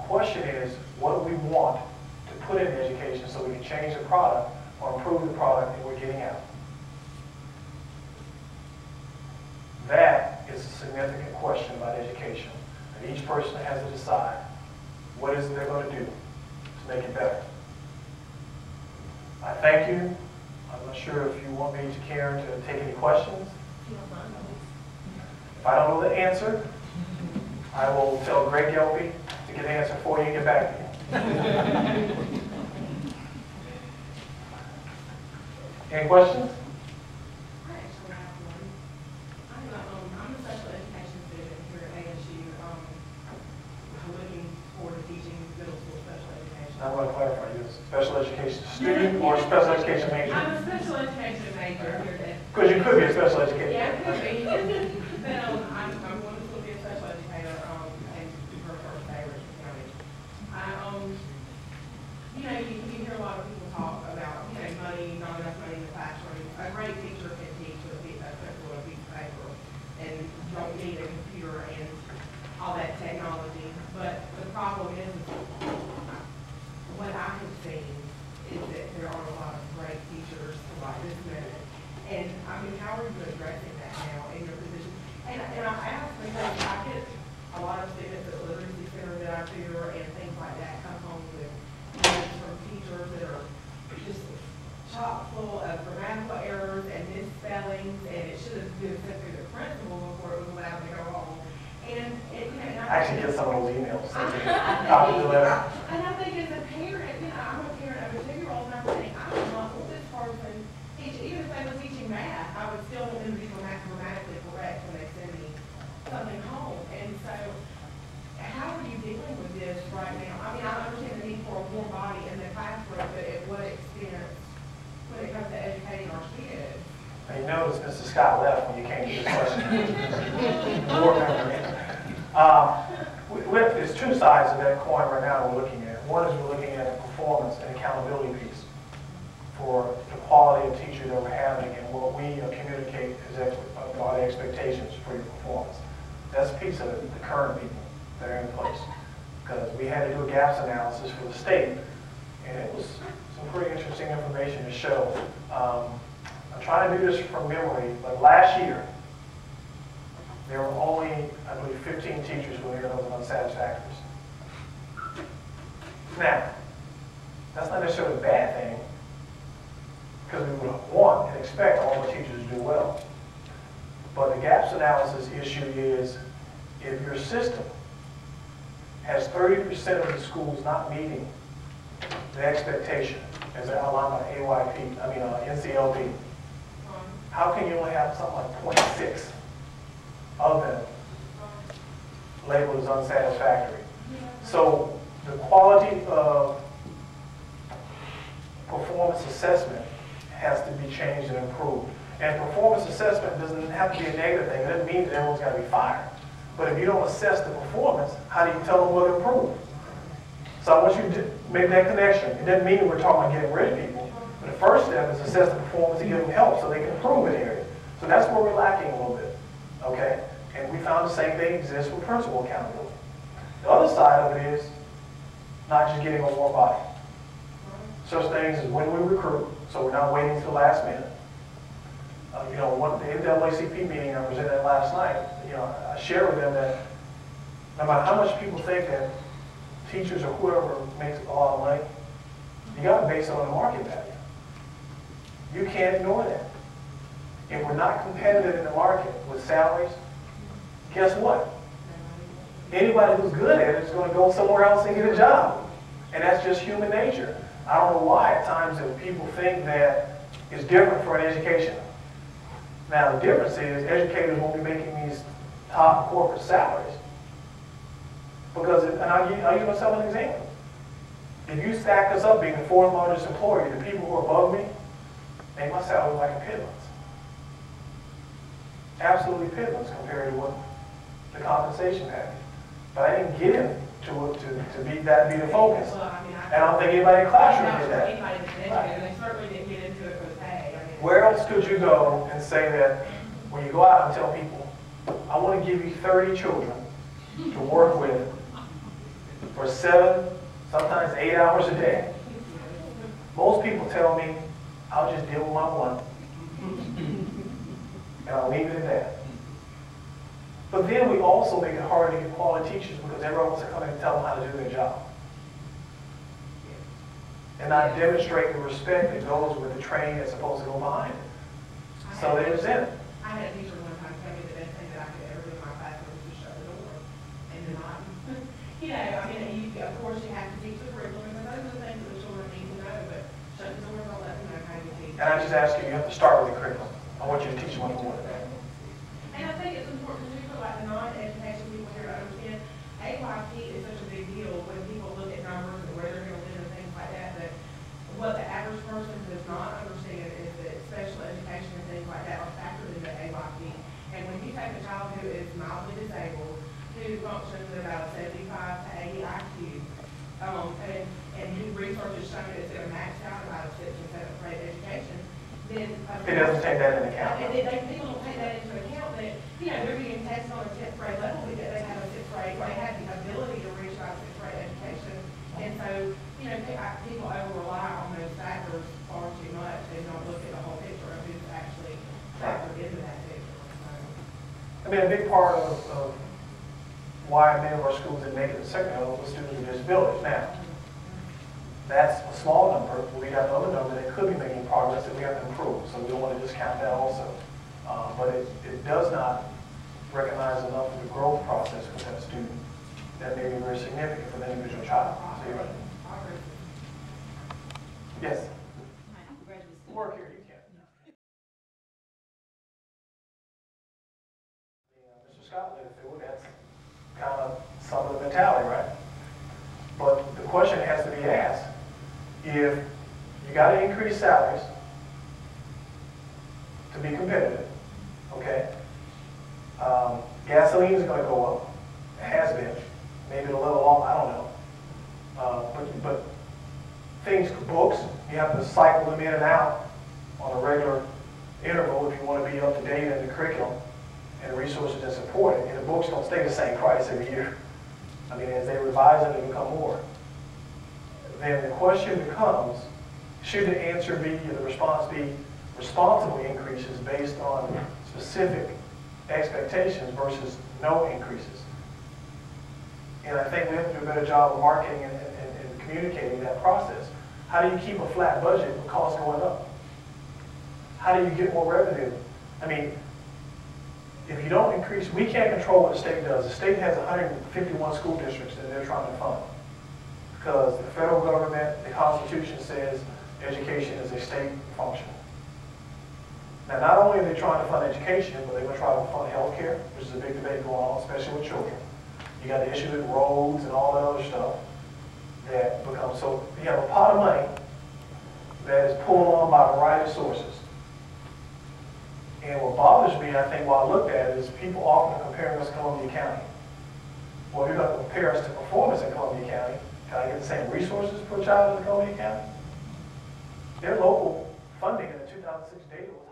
question is, what do we want to put in education so we can change the product or improve the product that we're getting out? That is a significant question about education. And each person has to decide what is it they're going to do to make it better. I thank you. I'm not sure if you want me to, Karen, to take any questions. If I don't know the answer, I will tell Greg Gelby to get the answer for you and get back to you. Any questions? I actually have one. I'm a special education student here at ASU. I'm looking forward to teaching middle school special education. I want to clarify, you're a special education student or a special education major? I'm a special education major here at. Because you could be a special educator. Yeah, I could be. But I'm going to still be a special educator and her first day at Richmond County. You hear a lot of people talk about, money, not enough money in the classroom. A great teacher can teach with a piece of paper and don't need a computer and all that technology. But the problem is what I have seen is that there are a lot of great teachers right this minute. And how are you addressing that now in your position? And I ask because I get a lot of students at the literacy center that I tutor and things like that come home with notes from teachers that are just chock full of grammatical errors and misspellings, and it should have been sent to the principal before it was allowed to go home. And I actually get some of those emails. Copy the letter. And I think as a parent, I'm a parent of a 2-year-old, and I'm thinking, I would not want this person teach, even if they were teaching math, I would still want them to be grammatically correct when they send me something home. And so, how are you dealing with this right now? I understand the need for more body in the classroom, but at what extent when it comes to educating our kids? You notice Mr. Scott left when you came to this question. Board member. There's two sides of that coin right now we're looking at. One is we're looking at the performance and accountability piece for the quality of teacher that we're having and what we communicate about the expectations for your performance. That's a piece of it, the current people that are in place. Because we had to do a gaps analysis for the state, and it was some pretty interesting information to show. I'm trying to do this from memory, but last year, there were only, I believe, 15 teachers who were unsatisfactory. Now, that's not necessarily a bad thing, because we would want and expect all the teachers to do well. But the gaps analysis issue is, if your system has 30% of the schools not meeting the expectation, as outlined by NCLB, how can you only have something like 0.6 of them labeled as unsatisfactory? So the quality of performance assessment has to be changed and improved. And performance assessment doesn't have to be a negative thing. It doesn't mean that everyone's got to be fired. But if you don't assess the performance, how do you tell them what to improve? So I want you to make that connection. It doesn't mean we're talking about getting rid of people. But the first step is assess the performance and give them help so they can improve in the area. So that's where we're lacking a little bit. Okay? And we found the same thing exists with principal accountability. The other side of it is not just getting a warm body. Such things as when we recruit, so we're not waiting until the last minute. The NAACP meeting I was in at last night, I shared with them that no matter how much people think that teachers or whoever makes a lot of money, you got to base it on the market value. You can't ignore that. If we're not competitive in the market with salaries, guess what? Anybody who's good at it is going to go somewhere else and get a job. And that's just human nature. I don't know why at times that people think that it's different for an education. Now the difference is educators won't be making these top corporate salaries. Because, and I'll use myself as an example. If you stack us up being the fourth largest employer, the people who are above me make my salary like a pittance. Absolutely pittance compared to what the compensation package. But I didn't get him to be the focus. Well, And I don't think anybody in the classroom did that. Anybody that's educated, they certainly didn't get into it for the pay. Where else could you go and say that when you go out and tell people, I want to give you 30 children to work with for for 7, sometimes 8 hours a day. Most people tell me, I'll just deal with my one, and I'll leave it at that. But then we also make it hard to get quality teachers because everyone wants to come in and tell them how to do their job. And not demonstrate the respect that goes with the training that's supposed to go behind it. So they resent it. I had a teacher one time tell me the best thing that I could ever do in my classroom was to shut the door and not. You know, I mean, of course you have to teach the curriculum, and those are the things that the children need to know, but shut the door, don't let them know how to teach. And I just ask you have to start with the curriculum. I want you to teach them what you want. And I think it's important to do for like the non-education people here to understand AYP is such a big deal when people look at numbers and where they're going to live and things like that, but what the average person does not understand is that special education and things like that are factored into AYP. And when you take a child who is mildly disabled, who functions at about 75 to 80 IQ, and who research has shown it's going to max out about a 6th and 7th grade education, then it doesn't take that into account. And people don't take that into account that, you know, they're being tested on a 10th grade level because they have a 6th grade, or they have the ability to reach about 6th grade education. And so, you know, people over-rely on those factors far too much and don't look at the whole picture of who's actually factored into that picture. I mean, a big part of why many of our schools didn't make it to secondary level was students with disabilities. Now, that's a small number. We got another number that could be making progress that we have to improve. So we don't want to discount that also. But it does not recognize enough of the growth process with that student that may be very significant for the individual child. So you're right. Yes? Work here, you can. Mr. Scott lived through it. That's kind of some of the mentality, right? But the question has to be asked, if you got to increase salaries to be competitive, okay? Gasoline is going to go up. It has been. Maybe it'll level off, I don't know. But things, books, you have to cycle them in and out on a regular interval if you want to be up to date in the curriculum and the resources that support it. And the books don't stay the same price every year. I mean, as they revise them, they become more. Then the question becomes, should the answer be, the response be, responsible increases based on specific expectations versus no increases? And I think we have to do a better job of marketing and communicating that process. How do you keep a flat budget with costs going up? How do you get more revenue? I mean, if you don't increase, we can't control what the state does. The state has 151 school districts that they're trying to fund. Because the federal government, the Constitution says education is a state function. Now, not only are they trying to fund education, but they're going to try to fund health care, which is a big debate going on, especially with children. You got the issue with roads and all that other stuff that becomes, so you have a pot of money that is pulled on by a variety of sources. And what bothers me, I think, while I looked at it, is people often are comparing us to Columbia County. Well, if you're going to compare us to performance in Columbia County, can I get the same resources per child in Columbia County? Their local funding in the 2006 data was